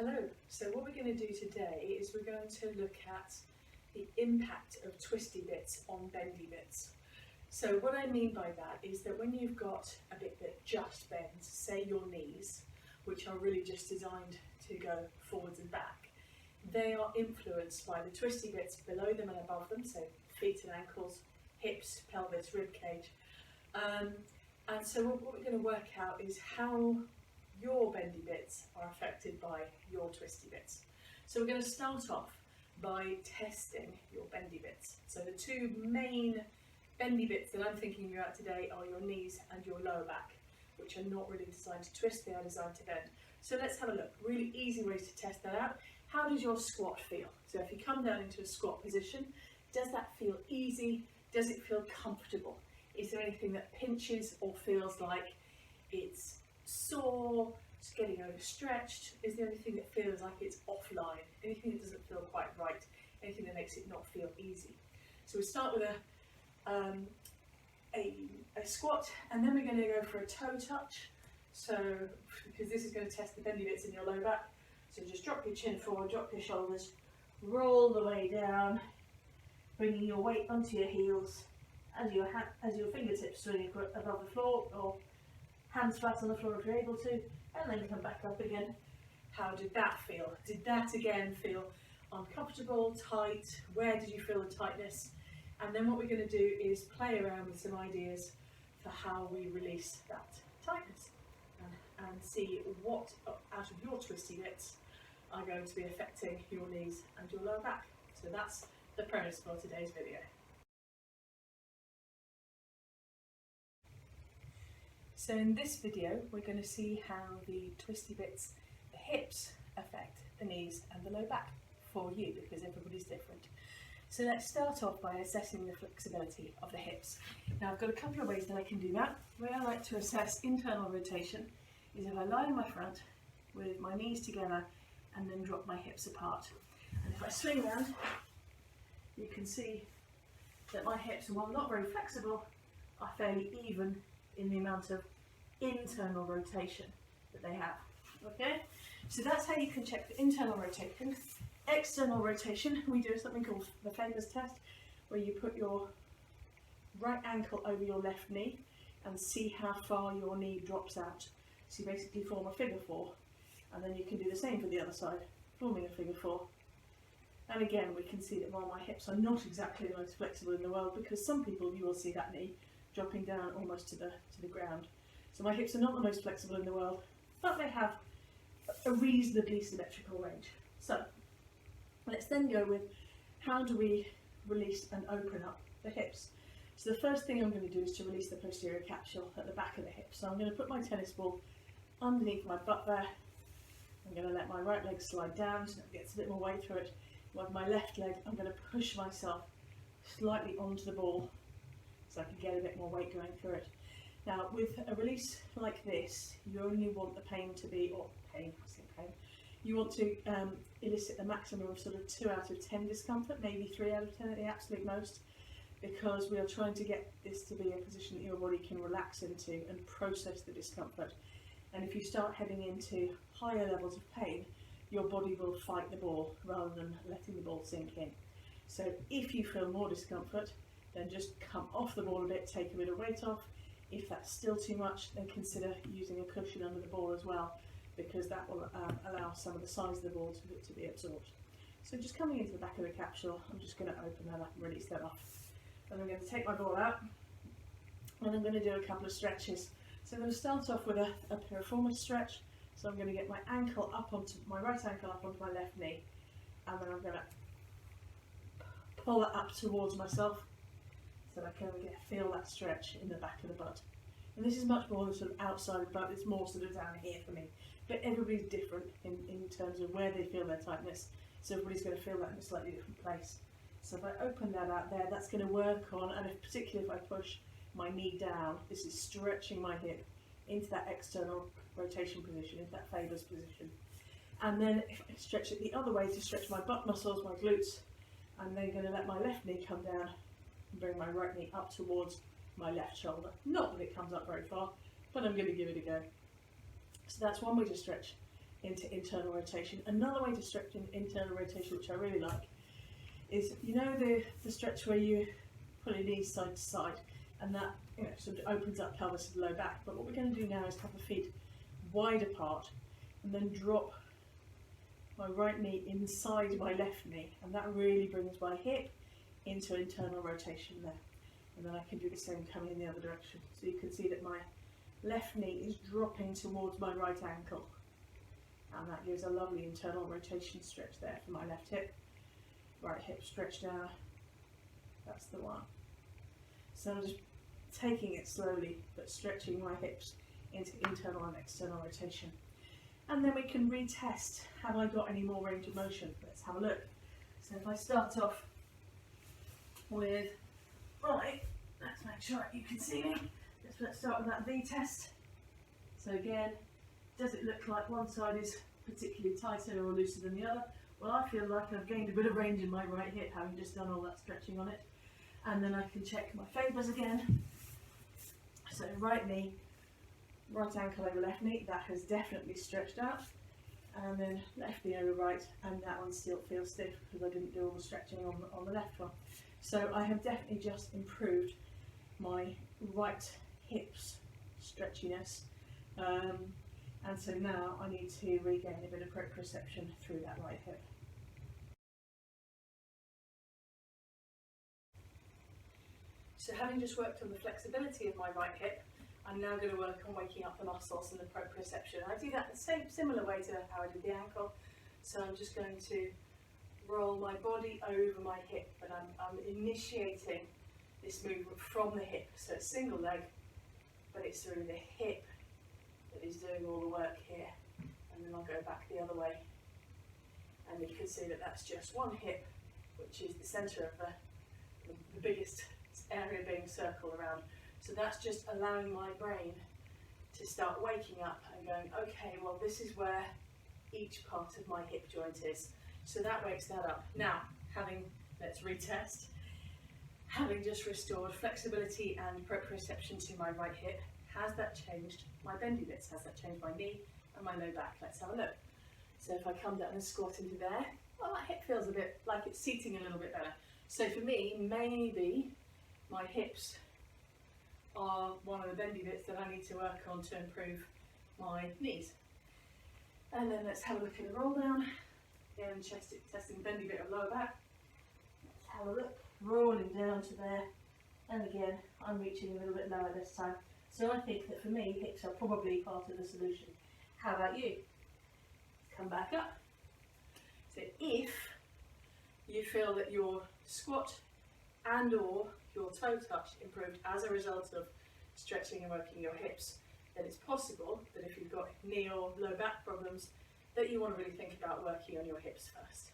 Hello, so what we're going to do today is we're going to look at the impact of twisty bits on bendy bits. So what I mean by that is that when you've got a bit that just bends, say your knees, which are really just designed to go forwards and back, they are influenced by the twisty bits below them and above them, so feet and ankles, hips, pelvis, rib cage. And so what we're going to work out is how your bendy bits are affected by your twisty bits. So we're going to start off by testing your bendy bits. So the two main bendy bits that I'm thinking about today are your knees and your lower back, which are not really designed to twist, they are designed to bend. So let's have a look. Really easy ways to test that out. How does your squat feel? So if you come down into a squat position, does that feel easy? Does it feel comfortable? Is there anything that pinches or feels like it's sore, it's getting overstretched? Is there anything that feels like it's offline? Anything that doesn't feel quite right? Anything that makes it not feel easy? So we start with a squat, and then we're going to go for a toe touch. So, because this is going to test the bendy bits in your low back. So just drop your chin forward, drop your shoulders, roll the way down, bringing your weight onto your heels as your fingertips swing above the floor, or hands flat on the floor if you're able to, and then come back up again. How did that feel? Did that again feel uncomfortable, tight? Where did you feel the tightness? And then what we're going to do is play around with some ideas for how we release that tightness and see what out of your twisty bits are going to be affecting your knees and your lower back. So that's the premise for today's video. So in this video, we're going to see how the twisty bits, the hips, affect the knees and the low back for you, because everybody's different. So let's start off by assessing the flexibility of the hips. Now I've got a couple of ways that I can do that. The way I like to assess internal rotation is if I lie on my front with my knees together and then drop my hips apart. And if I swing around, you can see that my hips, while not very flexible, are fairly even in the amount of internal rotation that they have. Okay, so that's how you can check the internal rotation. External rotation, we do something called the famous test, where you put your right ankle over your left knee and see how far your knee drops out. So you basically form a figure four, and then you can do the same for the other side, forming a figure four. And again, we can see that while my hips are not exactly the most flexible in the world, because some people, you will see that knee dropping down almost to the ground. So my hips are not the most flexible in the world, but they have a reasonably symmetrical range. So let's then go with how do we release and open up the hips. So the first thing I'm going to do is to release the posterior capsule at the back of the hip. So I'm going to put my tennis ball underneath my butt there. I'm going to let my right leg slide down so it gets a bit more weight through it. With my left leg, I'm going to push myself slightly onto the ball so I can get a bit more weight going through it. Now with a release like this, you only want the pain to be, you want to elicit a maximum of sort of 2 out of 10 discomfort, maybe 3 out of 10 at the absolute most, because we are trying to get this to be a position that your body can relax into and process the discomfort. And if you start heading into higher levels of pain, your body will fight the ball rather than letting the ball sink in. So if you feel more discomfort, then just come off the ball a bit, take a bit of weight off. If that's still too much, then consider using a cushion under the ball as well, because that will allow some of the size of the ball to be absorbed. So just coming into the back of the capsule, I'm just going to open that up and release that off. And I'm going to take my ball out, and I'm going to do a couple of stretches. So I'm going to start off with a piriformis stretch. So I'm going to get my ankle up onto my right ankle up onto my left knee, and then I'm going to pull it up towards myself so that I can feel that stretch in the back of the butt. And this is much more the sort of outside of the butt, it's more sort of down here for me. But everybody's different in terms of where they feel their tightness, so everybody's going to feel that in a slightly different place. So if I open that out there, that's going to work on, and particularly if I push my knee down, this is stretching my hip into that external rotation position, into that pelvis position. And then if I stretch it the other way to stretch my butt muscles, my glutes, I'm then going to let my left knee come down and bring my right knee up towards my left shoulder. Not that it comes up very far, but I'm going to give it a go. So that's one way to stretch into internal rotation. Another way to stretch in internal rotation, which I really like, is, you know, the stretch where you pull your knees side to side, and that, you know, sort of opens up pelvis and low back. But what we're going to do now is have the feet wide apart and then drop my right knee inside my left knee, and that really brings my hip into internal rotation there. And then I can do the same coming in the other direction. So you can see that my left knee is dropping towards my right ankle, and that gives a lovely internal rotation stretch there for my left hip. Right hip stretch down, that's the one. So I'm just taking it slowly but stretching my hips into internal and external rotation. And then we can retest, have I got any more range of motion? Let's have a look. So if I start off with, right, let's make sure you can see me. Let's start with that V test. So again, does it look like one side is particularly tighter or looser than the other? Well, I feel like I've gained a bit of range in my right hip, having just done all that stretching on it. And then I can check my favours again. So right knee, right ankle over left knee, that has definitely stretched out. And then left knee over right, and that one still feels stiff because I didn't do all the stretching on the left one. So I have definitely just improved my right hip's stretchiness. And so now I need to regain a bit of proprioception through that right hip. So having just worked on the flexibility of my right hip, I'm now going to work on waking up the muscles and the proprioception. I do that the same similar way to how I did the ankle. So I'm just going to roll my body over my hip, but I'm initiating this movement from the hip. So it's single leg, but it's through the hip that is doing all the work here. And then I'll go back the other way. And you can see that that's just one hip, which is the centre of the biggest area being circled around. So that's just allowing my brain to start waking up and going, okay, well, this is where each part of my hip joint is. So that wakes that up. Now, let's retest. Having just restored flexibility and proprioception to my right hip, has that changed my bendy bits? Has that changed my knee and my low back? Let's have a look. So if I come down and squat into there, well, that hip feels a bit like it's seating a little bit better. So for me, maybe my hips are one of the bendy bits that I need to work on to improve my knees. And then let's have a look at the roll down. Again, testing the bendy bit of lower back. Let's have a look. Rolling down to there. And again, I'm reaching a little bit lower this time. So I think that for me, hips are probably part of the solution. How about you? Come back up. So if you feel that your squat and or your toe touch improved as a result of stretching and working your hips, then it's possible that if you've got knee or low back problems, that you want to really think about working on your hips first.